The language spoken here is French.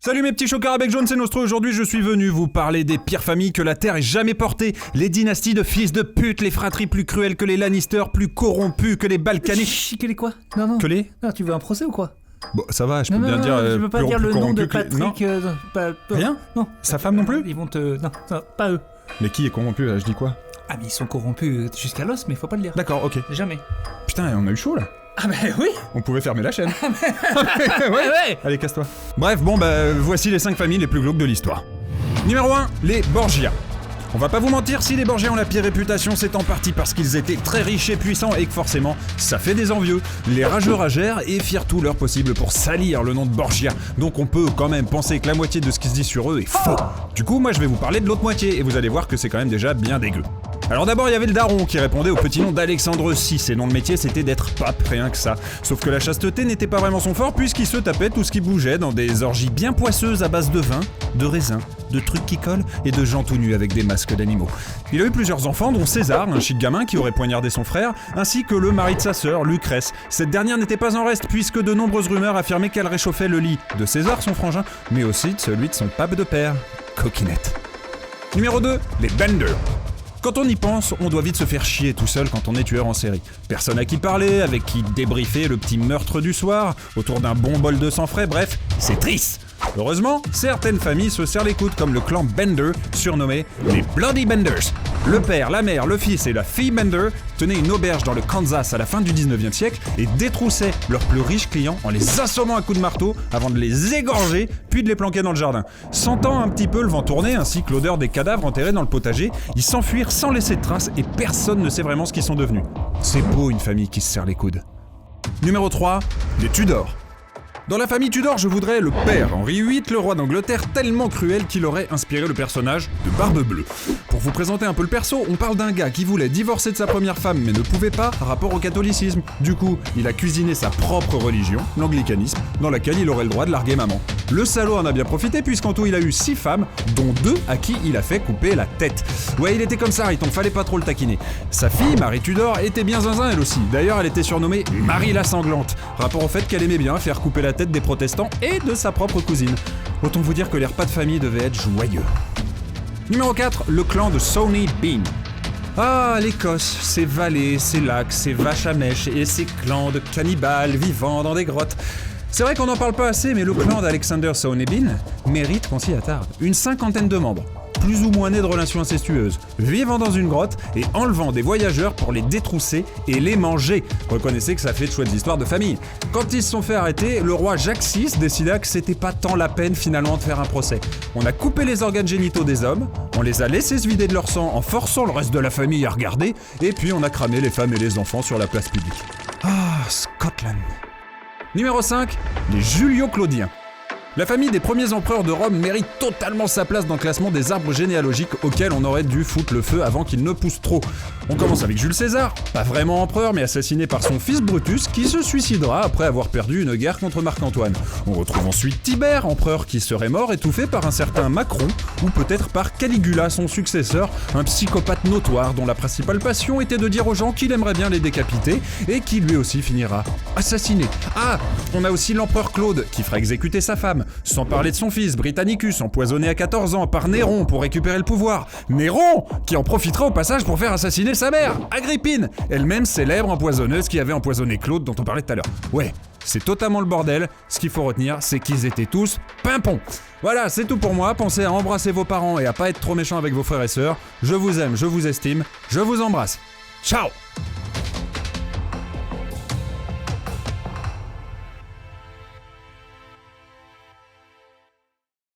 Salut mes petits chocards à bec jaune, c'est Nostro. Aujourd'hui je suis venu vous parler des pires familles que la Terre ait jamais portées. Les dynasties de fils de pute, les fratries plus cruelles que les Lannister, plus corrompus que les Balkany. Chut, que les quoi? Non. Que les Non, tu veux un procès ou quoi? Bon, ça va, je peux bien dire. Je veux pas dire le nom de Patrick. Rien? Non. Sa femme non plus? Ils vont te. Non, pas eux. Mais qui est corrompu là? Je dis quoi? Ah, mais ils sont corrompus jusqu'à l'os, mais faut pas le dire. D'accord, ok. Jamais. Putain, on a eu chaud là. Ah, bah oui! On pouvait fermer la chaîne. Ouais! Allez, casse-toi. Bref, voici les 5 familles les plus glauques de l'histoire. Numéro 1, les Borgia. On va pas vous mentir, si les Borgia ont la pire réputation, c'est en partie parce qu'ils étaient très riches et puissants et que forcément, ça fait des envieux. Les rageux ragèrent et firent tout leur possible pour salir le nom de Borgia. Donc on peut quand même penser que la moitié de ce qui se dit sur eux est faux. Du coup, moi je vais vous parler de l'autre moitié et vous allez voir que c'est quand même déjà bien dégueu. Alors d'abord, il y avait le daron qui répondait au petit nom d'Alexandre VI, et nom de métier c'était d'être pape, rien que ça. Sauf que la chasteté n'était pas vraiment son fort puisqu'il se tapait tout ce qui bougeait dans des orgies bien poisseuses à base de vin, de raisin, de trucs qui collent et de gens tout nus avec des masques d'animaux. Il a eu plusieurs enfants, dont César, un chic gamin qui aurait poignardé son frère, ainsi que le mari de sa sœur, Lucrèce. Cette dernière n'était pas en reste puisque de nombreuses rumeurs affirmaient qu'elle réchauffait le lit de César, son frangin, mais aussi de celui de son pape de père, Coquinette. Numéro 2, les Bender. Quand on y pense, on doit vite se faire chier tout seul quand on est tueur en série. Personne à qui parler, avec qui débriefer le petit meurtre du soir, autour d'un bon bol de sang frais, bref, c'est triste. Heureusement, certaines familles se serrent les coudes comme le clan Bender, surnommé les Bloody Benders. Le père, la mère, le fils et la fille Bender tenaient une auberge dans le Kansas à la fin du 19e siècle et détroussaient leurs plus riches clients en les assommant à coups de marteau avant de les égorger puis de les planquer dans le jardin. Sentant un petit peu le vent tourner ainsi que l'odeur des cadavres enterrés dans le potager, ils s'enfuirent sans laisser de traces et personne ne sait vraiment ce qu'ils sont devenus. C'est beau une famille qui se serre les coudes. Numéro 3, les Tudors. Dans la famille Tudor, je voudrais le père Henri VIII, le roi d'Angleterre, tellement cruel qu'il aurait inspiré le personnage de Barbe Bleue. Pour vous présenter un peu le perso, on parle d'un gars qui voulait divorcer de sa première femme mais ne pouvait pas, rapport au catholicisme. Du coup, il a cuisiné sa propre religion, l'anglicanisme, dans laquelle il aurait le droit de larguer maman. Le salaud en a bien profité puisqu'en tout il a eu 6 femmes, dont 2 à qui il a fait couper la tête. Ouais, il était comme ça, il t'en fallait pas trop le taquiner. Sa fille, Marie Tudor, était bien zinzin elle aussi. D'ailleurs, elle était surnommée Marie la sanglante, rapport au fait qu'elle aimait bien faire couper la tête des protestants et de sa propre cousine. Autant vous dire que les repas de famille devaient être joyeux. Numéro 4, le clan de Sony Bean. Ah, l'Écosse, ses vallées, ses lacs, ses vaches à mèche et ses clans de cannibales vivant dans des grottes. C'est vrai qu'on n'en parle pas assez, mais le clan d'Alexander Sownebin mérite qu'on s'y attarde. Une 50aine de membres, plus ou moins nés de relations incestueuses, vivant dans une grotte et enlevant des voyageurs pour les détrousser et les manger. Reconnaissez que ça fait de chouettes histoires de famille. Quand ils se sont fait arrêter, le roi Jacques VI décida que c'était pas tant la peine finalement de faire un procès. On a coupé les organes génitaux des hommes, on les a laissés se vider de leur sang en forçant le reste de la famille à regarder, et puis on a cramé les femmes et les enfants sur la place publique. Ah, Scotland. Numéro 5, les Julio-Claudiens. La famille des premiers empereurs de Rome mérite totalement sa place dans le classement des arbres généalogiques auxquels on aurait dû foutre le feu avant qu'ils ne poussent trop. On commence avec Jules César, pas vraiment empereur mais assassiné par son fils Brutus qui se suicidera après avoir perdu une guerre contre Marc-Antoine. On retrouve ensuite Tibère, empereur qui serait mort étouffé par un certain Macron ou peut-être par Caligula, son successeur, un psychopathe notoire dont la principale passion était de dire aux gens qu'il aimerait bien les décapiter et qui lui aussi finira assassiné. Ah, on a aussi l'empereur Claude qui fera exécuter sa femme. Sans parler de son fils, Britannicus, empoisonné à 14 ans par Néron pour récupérer le pouvoir. Néron, qui en profitera au passage pour faire assassiner sa mère, Agrippine, elle-même célèbre empoisonneuse qui avait empoisonné Claude dont on parlait tout à l'heure. Ouais, c'est totalement le bordel. Ce qu'il faut retenir, c'est qu'ils étaient tous pimpons. Voilà, c'est tout pour moi. Pensez à embrasser vos parents et à pas être trop méchant avec vos frères et sœurs. Je vous aime, je vous estime, je vous embrasse. Ciao!